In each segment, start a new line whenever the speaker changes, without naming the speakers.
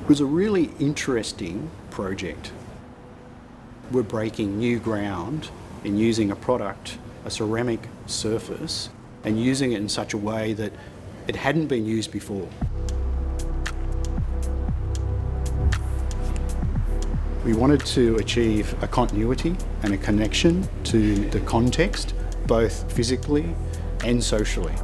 It was a really interesting project. We're breaking new ground in using a product, a ceramic surface, and using it in such a way that it hadn't been used before. We wanted to achieve a continuity and a connection to the context, both physically and socially.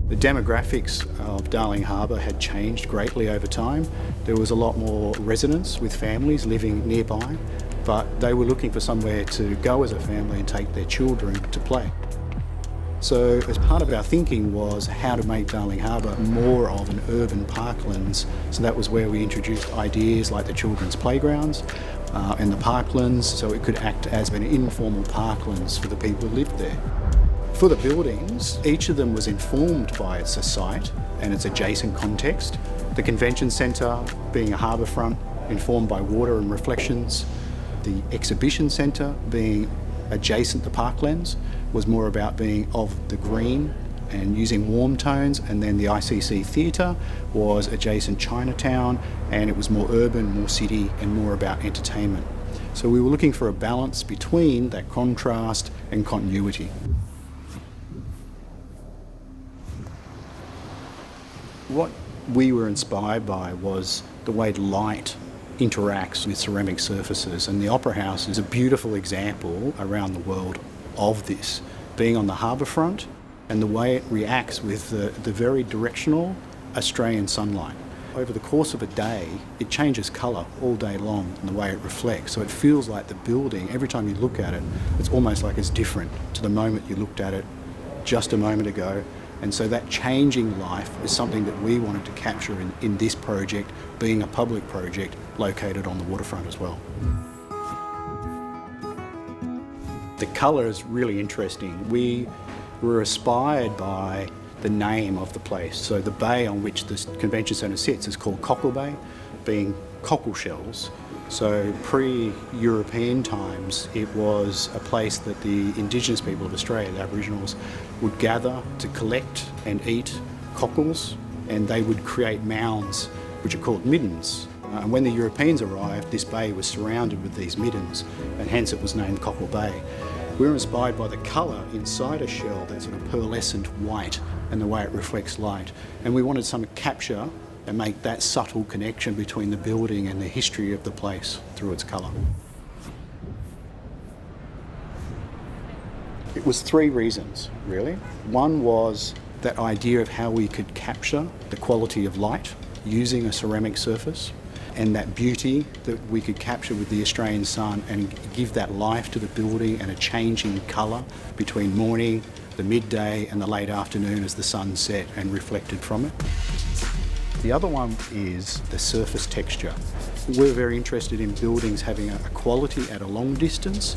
The demographics of Darling Harbour had changed greatly over time. There was a lot more residents with families living nearby, but they were looking for somewhere to go as a family and take their children to play. So as part of our thinking was how to make Darling Harbour more of an urban parklands. So that was where we introduced ideas like the children's playgrounds and the parklands, so it could act as an informal parklands for the people who lived there. For the buildings, each of them was informed by its site and its adjacent context. The convention centre being a harbourfront, informed by water and reflections. The exhibition centre being adjacent to parklands, was more about being of the green and using warm tones, and then the ICC theatre was adjacent Chinatown, and it was more urban, more city, and more about entertainment. So we were looking for a balance between that contrast and continuity. What we were inspired by was the way light interacts with ceramic surfaces, and the Opera House is a beautiful example around the world of this, being on the harbour front and the way it reacts with the very directional Australian sunlight. Over the course of a day, it changes colour all day long in the way it reflects, so it feels like the building, every time you look at it, it's almost like it's different to the moment you looked at it just a moment ago. And so that changing life is something that we wanted to capture in this project, being a public project located on the waterfront as well. The colour is really interesting. We were inspired by the name of the place. So the bay on which the convention centre sits is called Cockle Bay, being cockle shells. So pre-European times, it was a place that the Indigenous people of Australia, the Aboriginals, would gather to collect and eat cockles, and they would create mounds, which are called middens. And when the Europeans arrived, this bay was surrounded with these middens, and hence it was named Cockle Bay. We were inspired by the colour inside a shell, that sort of pearlescent white, and the way it reflects light. And we wanted some capture and make that subtle connection between the building and the history of the place through its colour. It was three reasons, really. One was that idea of how we could capture the quality of light using a ceramic surface, and that beauty that we could capture with the Australian sun and give that life to the building and a changing colour between morning, the midday and the late afternoon as the sun set and reflected from it. The other one is the surface texture. We're very interested in buildings having a quality at a long distance,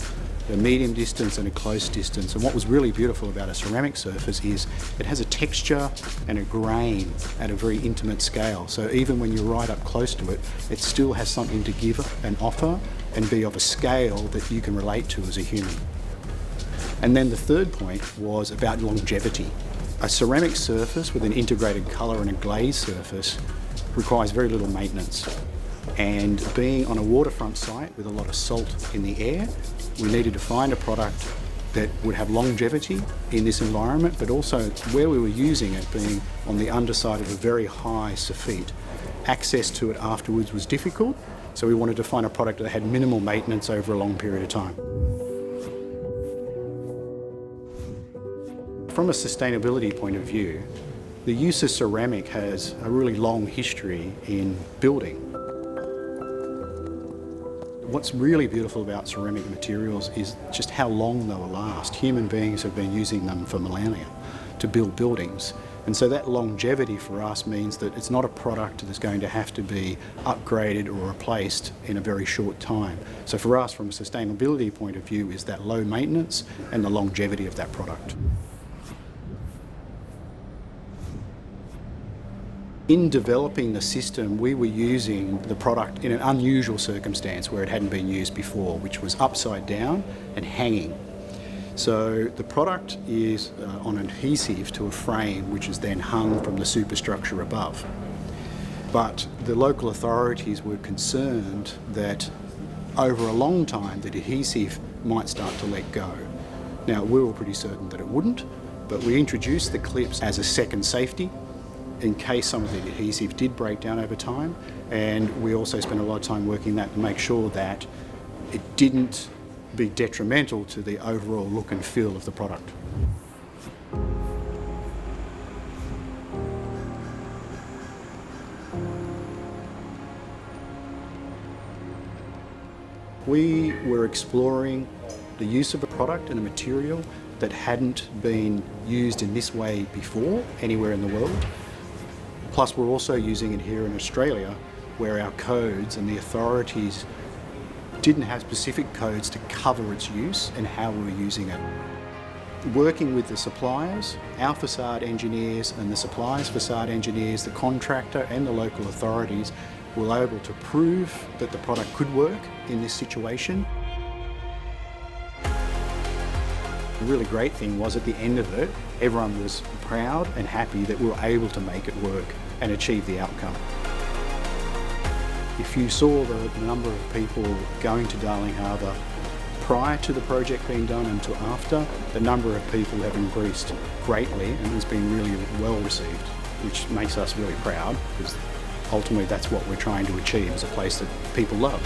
a medium distance and a close distance. And what was really beautiful about a ceramic surface is it has a texture and a grain at a very intimate scale. So even when you're right up close to it, it still has something to give and offer and be of a scale that you can relate to as a human. And then the third point was about longevity. A ceramic surface with an integrated colour and a glaze surface requires very little maintenance. And being on a waterfront site with a lot of salt in the air, we needed to find a product that would have longevity in this environment, but also where we were using it being on the underside of a very high soffit. Access to it afterwards was difficult, so we wanted to find a product that had minimal maintenance over a long period of time. From a sustainability point of view, the use of ceramic has a really long history in building. What's really beautiful about ceramic materials is just how long they'll last. Human beings have been using them for millennia to build buildings. And so that longevity for us means that it's not a product that's going to have to be upgraded or replaced in a very short time. So for us, from a sustainability point of view, is that low maintenance and the longevity of that product. In developing the system, we were using the product in an unusual circumstance where it hadn't been used before, which was upside down and hanging. So the product is on adhesive to a frame which is then hung from the superstructure above. But the local authorities were concerned that over a long time the adhesive might start to let go. Now, we were pretty certain that it wouldn't, but we introduced the clips as a second safety in case some of the adhesive did break down over time, and we also spent a lot of time working that to make sure that it didn't be detrimental to the overall look and feel of the product. We were exploring the use of a product and a material that hadn't been used in this way before anywhere in the world. Plus, we're also using it here in Australia, where our codes and the authorities didn't have specific codes to cover its use and how we were using it. Working with the suppliers, our facade engineers and the suppliers' facade engineers, the contractor and the local authorities were able to prove that the product could work in this situation. The really great thing was at the end of it, everyone was proud and happy that we were able to make it work and achieve the outcome. If you saw the number of people going to Darling Harbour prior to the project being done and to after, the number of people have increased greatly and has been really well received, which makes us really proud because ultimately that's what we're trying to achieve as a place that people love.